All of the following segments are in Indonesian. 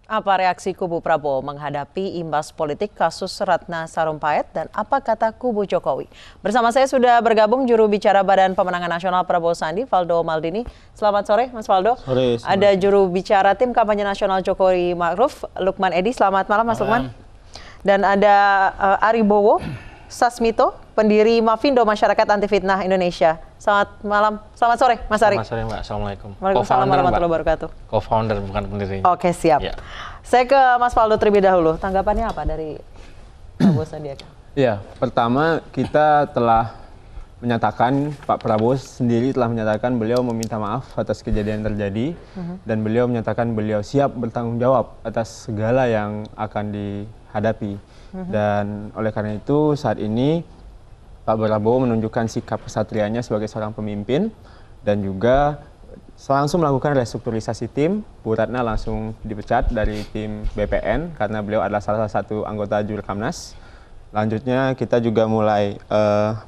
Apa reaksi kubu Prabowo menghadapi imbas politik kasus Ratna Sarumpait dan apa kata kubu Jokowi? Bersama saya sudah bergabung juru bicara Badan Pemenangan Nasional Prabowo Sandi, Valdo Maldini. Selamat sore, Mas Valdo. Sore. Ada juru bicara tim kampanye nasional Jokowi Ma'ruf, Lukman Edi. Selamat malam, Mas Lukman. Dan ada Ari Bowo Sasmito, pendiri Mafindo Masyarakat Anti Fitnah Indonesia. Selamat malam, selamat sore, Mas Ari. Selamat sore, Mbak. Assalamualaikum. Waalaikumsalam warahmatullahi wabarakatuh. Co-founder, bukan pendiri. Oke, siap. Ya. Saya ke Mas Valdo terlebih dahulu. Tanggapannya apa dari Prabowo Sandiaga? Ya, pertama kita telah menyatakan, Pak Prabowo sendiri telah menyatakan beliau meminta maaf atas kejadian yang terjadi dan beliau menyatakan beliau siap bertanggung jawab atas segala yang akan dihadapi. Dan oleh karena itu saat ini Pak Prabowo menunjukkan sikap kesatrianya sebagai seorang pemimpin dan juga langsung melakukan restrukturisasi tim. Bu Ratna langsung dipecat dari tim BPN karena beliau adalah salah satu anggota Jurkamnas. Lanjutnya kita juga mulai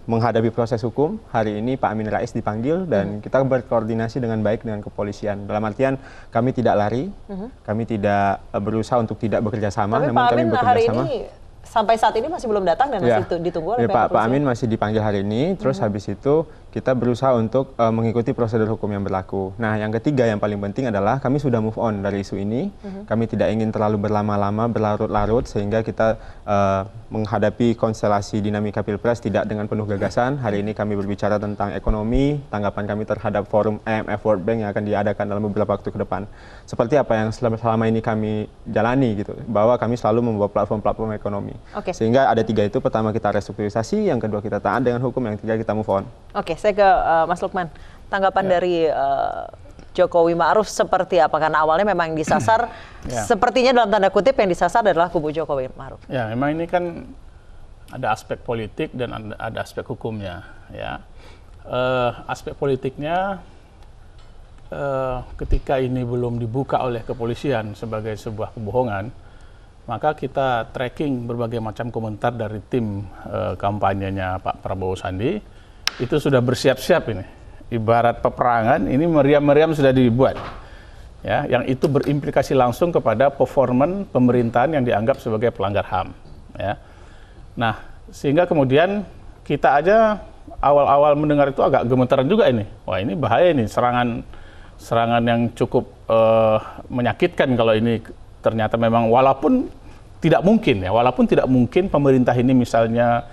menghadapi proses hukum. Hari ini Pak Amin Rais dipanggil dan kita berkoordinasi dengan baik dengan kepolisian. Dalam artian kami tidak lari, kami tidak berusaha untuk tidak bekerja sama, Tapi namun Pak kami Amin bekerja hari sama. ini sampai saat ini masih belum datang dan masih ditunggu oleh Pak kepolisian. Amin masih dipanggil hari ini, terus habis itu kita berusaha untuk mengikuti prosedur hukum yang berlaku. Nah, yang ketiga yang paling penting adalah kami sudah move on dari isu ini. Kami tidak ingin terlalu berlama-lama, berlarut-larut, sehingga kita menghadapi konstelasi dinamika Pilpres tidak dengan penuh gagasan. Hari ini kami berbicara tentang ekonomi, tanggapan kami terhadap forum IMF World Bank yang akan diadakan dalam beberapa waktu ke depan. Seperti apa yang selama ini kami jalani, gitu, bahwa kami selalu membawa platform-platform ekonomi. Sehingga ada tiga itu, pertama kita restrukturisasi, yang kedua kita taat dengan hukum, yang ketiga kita move on. Oke, saya ke Mas Lukman. Tanggapan dari Jokowi Ma'ruf seperti apa? Karena awalnya memang disasar, sepertinya dalam tanda kutip yang disasar adalah kubu Jokowi Ma'ruf. Ya, memang ini kan ada aspek politik dan ada aspek hukumnya. Ya, aspek politiknya ketika ini belum dibuka oleh kepolisian sebagai sebuah kebohongan, maka kita tracking berbagai macam komentar dari tim kampanyenya Pak Prabowo Sandi, itu sudah bersiap-siap ini. Ibarat peperangan, ini meriam-meriam sudah dibuat. Ya, yang itu berimplikasi langsung kepada performan pemerintahan yang dianggap sebagai pelanggar HAM. Ya. Nah, sehingga kemudian kita aja awal-awal mendengar itu agak gemetaran juga ini. Wah, ini bahaya ini, serangan yang cukup menyakitkan kalau ini ternyata memang walaupun tidak mungkin pemerintah ini misalnya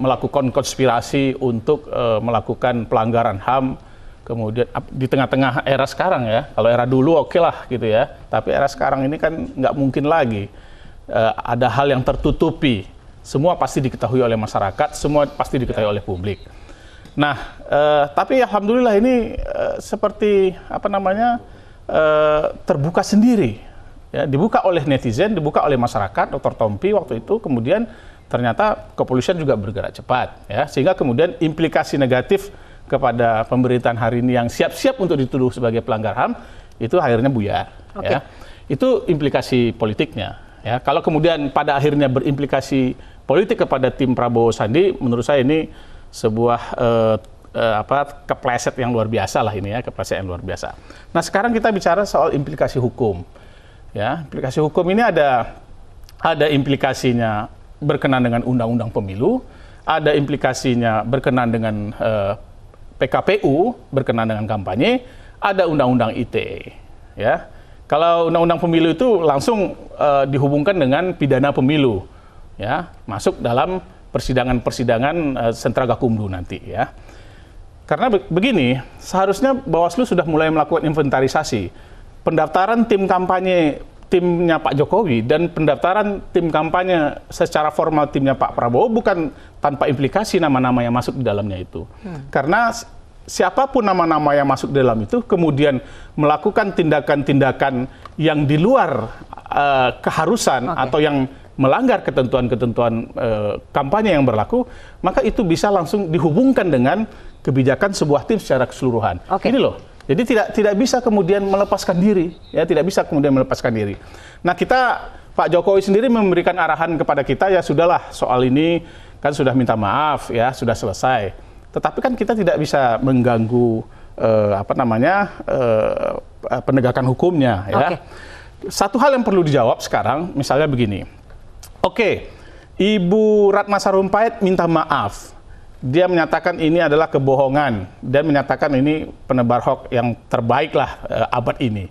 melakukan konspirasi untuk melakukan pelanggaran HAM, kemudian di tengah-tengah era sekarang ya, kalau era dulu oke lah gitu ya, tapi era sekarang ini kan nggak mungkin lagi ada hal yang tertutupi, semua pasti diketahui oleh masyarakat, semua pasti diketahui oleh publik. Nah, tapi alhamdulillah ini seperti apa namanya terbuka sendiri. Ya, dibuka oleh netizen, dibuka oleh masyarakat. Dr. Tompi waktu itu kemudian ternyata kepolisian juga bergerak cepat, ya, sehingga kemudian implikasi negatif kepada pemerintahan hari ini yang siap-siap untuk dituduh sebagai pelanggar HAM itu akhirnya buyar. Ya. Itu implikasi politiknya. Ya. Kalau kemudian pada akhirnya berimplikasi politik kepada tim Prabowo Sandi, menurut saya ini sebuah kepleset yang luar biasa lah ini ya, kepleset yang luar biasa. Nah, sekarang kita bicara soal implikasi hukum. Ya, implikasi hukum ini ada implikasinya berkenaan dengan undang-undang pemilu, ada implikasinya berkenaan dengan PKPU, berkenaan dengan kampanye, ada undang-undang ITE. Ya, kalau undang-undang pemilu itu langsung dihubungkan dengan pidana pemilu, ya, masuk dalam persidangan sentra Gakumdu nanti, ya. Karena begini, seharusnya Bawaslu sudah mulai melakukan inventarisasi. Pendaftaran tim kampanye timnya Pak Jokowi dan pendaftaran tim kampanye secara formal timnya Pak Prabowo bukan tanpa implikasi nama-nama yang masuk di dalamnya itu. Karena siapapun nama-nama yang masuk di dalam itu kemudian melakukan tindakan-tindakan yang di luar keharusan atau yang melanggar ketentuan-ketentuan kampanye yang berlaku, maka itu bisa langsung dihubungkan dengan kebijakan sebuah tim secara keseluruhan. Ini loh. Jadi tidak bisa kemudian melepaskan diri, ya, tidak bisa kemudian melepaskan diri. Nah, Pak Jokowi sendiri memberikan arahan kepada kita, ya sudahlah, soal ini kan sudah minta maaf, ya sudah selesai. Tetapi kan kita tidak bisa mengganggu penegakan hukumnya, ya. satu hal yang perlu dijawab sekarang, misalnya begini. Oke, Ibu Ratna Sarumpait minta maaf. Dia menyatakan ini adalah kebohongan dan menyatakan ini penebar hoax yang terbaik lah abad ini.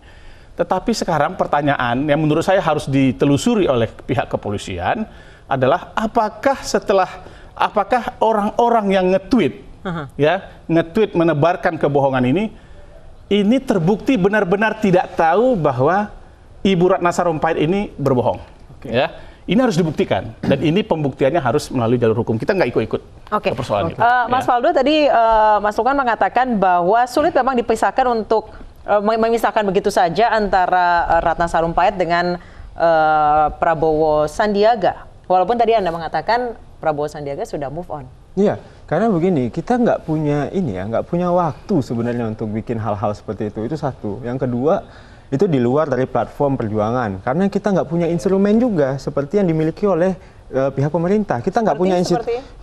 Tetapi sekarang pertanyaan yang menurut saya harus ditelusuri oleh pihak kepolisian adalah apakah orang-orang yang nge-tweet nge-tweet menebarkan kebohongan ini terbukti benar-benar tidak tahu bahwa Ibu Ratna Sarumpait ini berbohong. Ya, ini harus dibuktikan dan ini pembuktiannya harus melalui jalur hukum. Kita nggak ikut-ikut ke persoalan itu. Mas Faldo tadi Mas Lukman mengatakan bahwa sulit memang dipisahkan untuk memisahkan begitu saja antara Ratna Sarumpait dengan Prabowo Sandiaga. Walaupun tadi Anda mengatakan Prabowo Sandiaga sudah move on. Iya, karena begini, kita nggak punya waktu sebenarnya untuk bikin hal-hal seperti itu. Itu satu. Yang kedua, itu di luar dari platform perjuangan. Karena kita nggak punya instrumen juga seperti yang dimiliki oleh pihak pemerintah. Kita nggak punya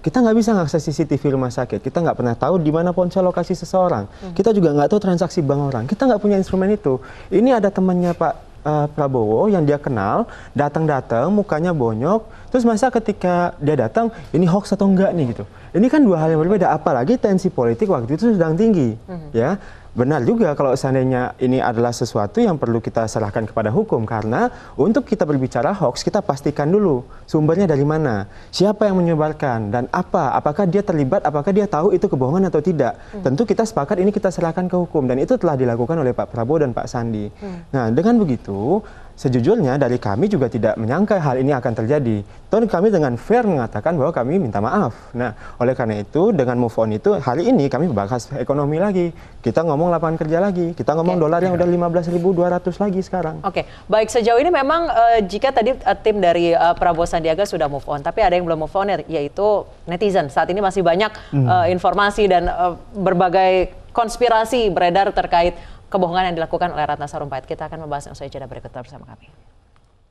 kita nggak bisa mengakses CCTV rumah sakit. Kita nggak pernah tahu di mana ponsel lokasi seseorang. Kita juga nggak tahu transaksi bank orang. Kita nggak punya instrumen itu. Ini ada temannya Pak Prabowo yang dia kenal, datang-datang, mukanya bonyok, terus masa ketika dia datang, ini hoax atau enggak nih gitu. Ini kan dua hal yang berbeda, apalagi tensi politik waktu itu sedang tinggi. Ya, benar juga kalau seandainya ini adalah sesuatu yang perlu kita serahkan kepada hukum, karena untuk kita berbicara hoax, kita pastikan dulu sumbernya dari mana, siapa yang menyebarkan, dan apakah dia terlibat, apakah dia tahu itu kebohongan atau tidak. Tentu kita sepakat ini kita serahkan ke hukum, dan itu telah dilakukan oleh Pak Prabowo dan Pak Sandi. Nah, dengan begitu, sejujurnya dari kami juga tidak menyangka hal ini akan terjadi. Toh kami dengan fair mengatakan bahwa kami minta maaf. Nah, oleh karena itu dengan move on itu hari ini kami bahas ekonomi lagi. Kita ngomong lapangan kerja lagi. Kita ngomong dolar yang udah 15.200 lagi sekarang. Oke, baik, sejauh ini memang jika tadi tim dari Prabowo Sandiaga sudah move on, tapi ada yang belum move on yaitu netizen. Saat ini masih banyak informasi dan berbagai konspirasi beredar terkait kebohongan yang dilakukan oleh Ratna Sarumpait. Kita akan membahasnya usai jeda berikut bersama kami.